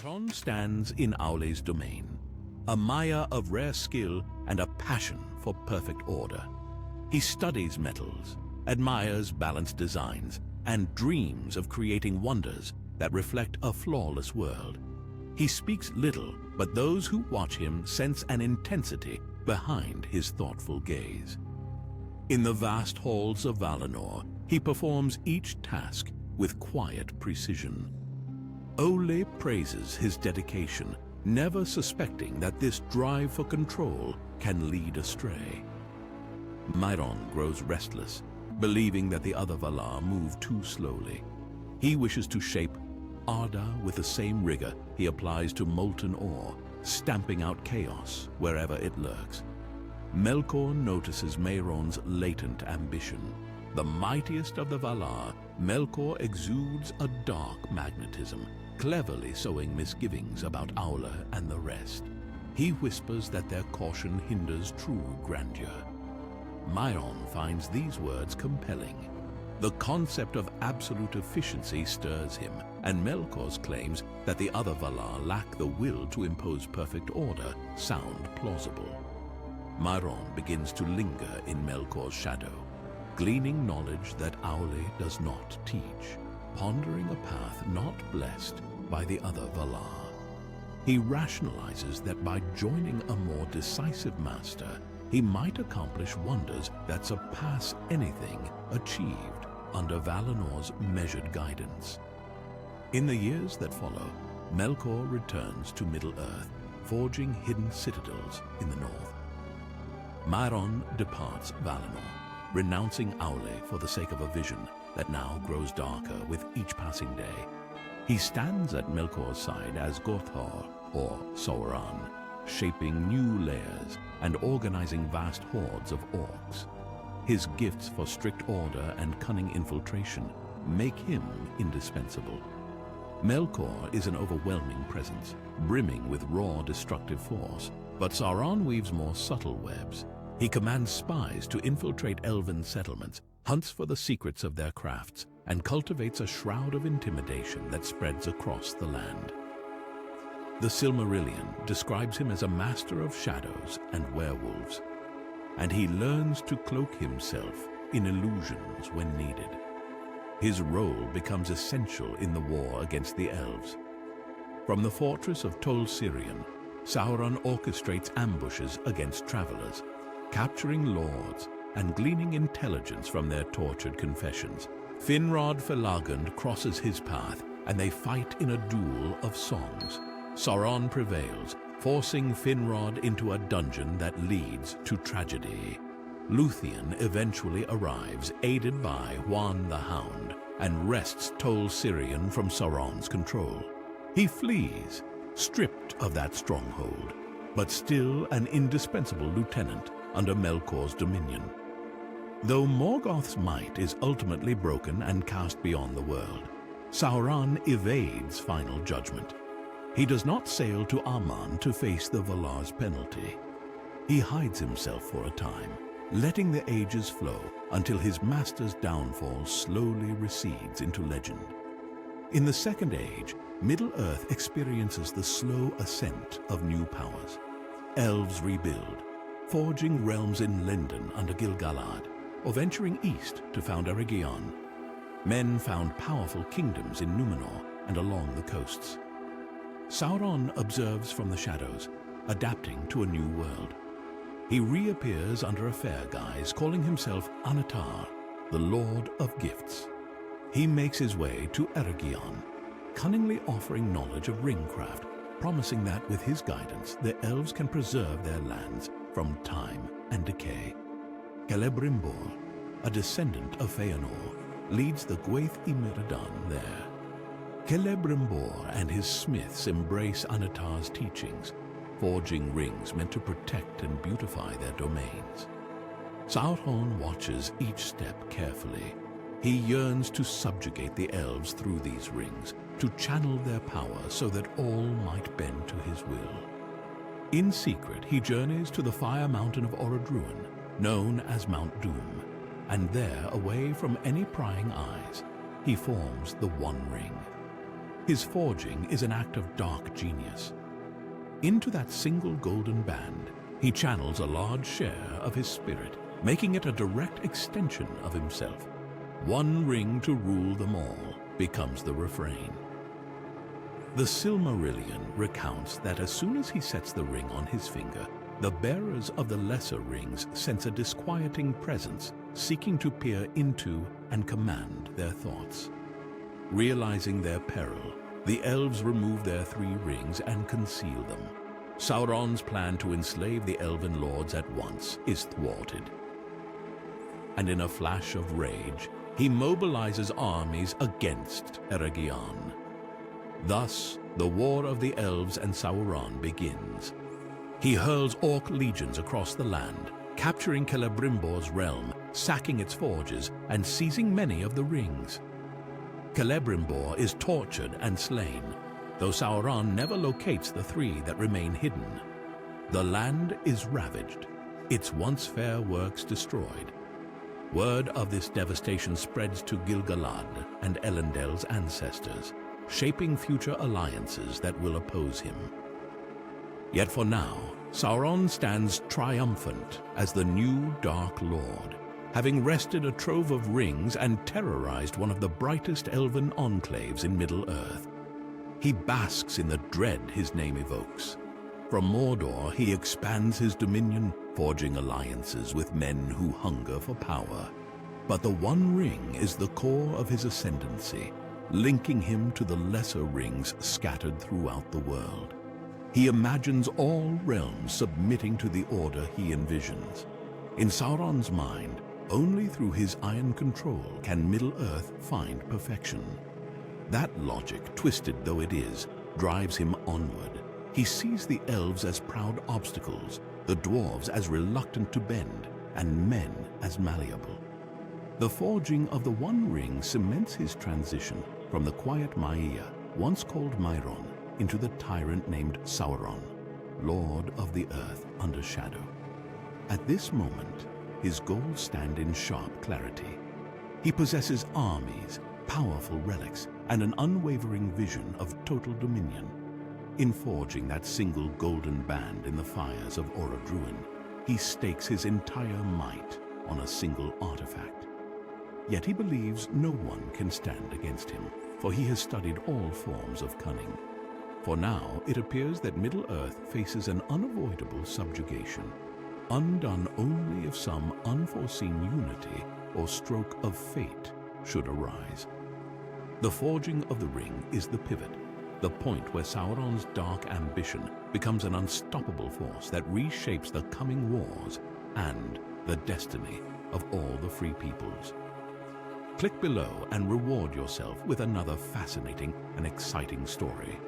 Mairon stands in Aule's domain, a Maia of rare skill and a passion for perfect order. He studies metals, admires balanced designs, and dreams of creating wonders that reflect a flawless world. He speaks little, but those who watch him sense an intensity behind his thoughtful gaze. In the vast halls of Valinor, he performs each task with quiet precision. Ole praises his dedication, never suspecting that this drive for control can lead astray. Mairon grows restless, believing that the other Valar move too slowly. He wishes to shape Arda with the same rigor he applies to molten ore, stamping out chaos wherever it lurks. Melkor notices Mairon's latent ambition. The mightiest of the Valar, Melkor exudes a dark magnetism, cleverly sowing misgivings about Aule and the rest. He whispers that their caution hinders true grandeur. Mairon finds these words compelling. The concept of absolute efficiency stirs him, and Melkor's claims that the other Valar lack the will to impose perfect order sound plausible. Mairon begins to linger in Melkor's shadow, gleaning knowledge that Aule does not teach, pondering a path not blessed by the other Valar. He rationalizes that by joining a more decisive master, he might accomplish wonders that surpass anything achieved under Valinor's measured guidance. In the years that follow, Melkor returns to Middle-earth, forging hidden citadels in the north. Mairon departs Valinor, renouncing Aule for the sake of a vision that now grows darker with each passing day. He stands at Melkor's side as Gothor, or Sauron, shaping new layers and organizing vast hordes of orcs. His gifts for strict order and cunning infiltration make him indispensable. Melkor is an overwhelming presence, brimming with raw destructive force, but Sauron weaves more subtle webs. He commands spies to infiltrate elven settlements, hunts for the secrets of their crafts, and cultivates a shroud of intimidation that spreads across the land. The Silmarillion describes him as a master of shadows and werewolves, and he learns to cloak himself in illusions when needed. His role becomes essential in the war against the Elves. From the fortress of Tol Sirion, Sauron orchestrates ambushes against travelers, capturing lords and gleaning intelligence from their tortured confessions. Finrod Felagund crosses his path, and they fight in a duel of songs. Sauron prevails, forcing Finrod into a dungeon that leads to tragedy. Luthien eventually arrives, aided by Huan the Hound, and wrests Tol Sirion from Sauron's control. He flees, stripped of that stronghold, but still an indispensable lieutenant under Melkor's dominion. Though Morgoth's might is ultimately broken and cast beyond the world, Sauron evades final judgment. He does not sail to Aman to face the Valar's penalty. He hides himself for a time, letting the ages flow until his master's downfall slowly recedes into legend. In the Second Age, Middle-earth experiences the slow ascent of new powers. Elves rebuild, forging realms in Lindon under Gil-galad, or venturing east to found Eregion. Men found powerful kingdoms in Numenor and along the coasts. Sauron observes from the shadows, adapting to a new world. He reappears under a fair guise, calling himself Annatar, the Lord of Gifts. He makes his way to Eregion, cunningly offering knowledge of ringcraft, promising that with his guidance, the elves can preserve their lands from time and decay. Celebrimbor, a descendant of Feanor, leads the Gwaith y Myrddin there. Celebrimbor and his smiths embrace Annatar's teachings, forging rings meant to protect and beautify their domains. Sauron watches each step carefully. He yearns to subjugate the elves through these rings, to channel their power so that all might bend to his will. In secret, he journeys to the fire mountain of Orodruin, known as Mount Doom, and there, away from any prying eyes, he forms the One Ring. His forging is an act of dark genius. Into that single golden band, he channels a large share of his spirit, making it a direct extension of himself. One ring to rule them all becomes the refrain. The Silmarillion recounts that as soon as he sets the ring on his finger, the bearers of the lesser rings sense a disquieting presence seeking to peer into and command their thoughts. Realizing their peril, the elves remove their 3 rings and conceal them. Sauron's plan to enslave the elven lords at once is thwarted. And in a flash of rage, he mobilizes armies against Eregion. Thus, the war of the elves and Sauron begins. He hurls orc legions across the land, capturing Celebrimbor's realm, sacking its forges, and seizing many of the rings. Celebrimbor is tortured and slain, though Sauron never locates the 3 that remain hidden. The land is ravaged, its once fair works destroyed. Word of this devastation spreads to Gil-galad and Elendil's ancestors, shaping future alliances that will oppose him. Yet for now, Sauron stands triumphant as the new Dark Lord, having wrested a trove of rings and terrorized one of the brightest elven enclaves in Middle-earth. He basks in the dread his name evokes. From Mordor, he expands his dominion, forging alliances with men who hunger for power. But the One Ring is the core of his ascendancy, linking him to the lesser rings scattered throughout the world. He imagines all realms submitting to the order he envisions. In Sauron's mind, only through his iron control can Middle-earth find perfection. That logic, twisted though it is, drives him onward. He sees the elves as proud obstacles, the dwarves as reluctant to bend, and men as malleable. The forging of the One Ring cements his transition from the quiet Maia, once called Mairon, into the tyrant named Sauron, Lord of the Earth under shadow. At this moment, his goals stand in sharp clarity. He possesses armies, powerful relics, and an unwavering vision of total dominion. In forging that single golden band in the fires of Orodruin, he stakes his entire might on a single artifact. Yet he believes no one can stand against him, for he has studied all forms of cunning. For now, it appears that Middle-earth faces an unavoidable subjugation, undone only if some unforeseen unity or stroke of fate should arise. The forging of the ring is the pivot, the point where Sauron's dark ambition becomes an unstoppable force that reshapes the coming wars and the destiny of all the free peoples. Click below and reward yourself with another fascinating and exciting story.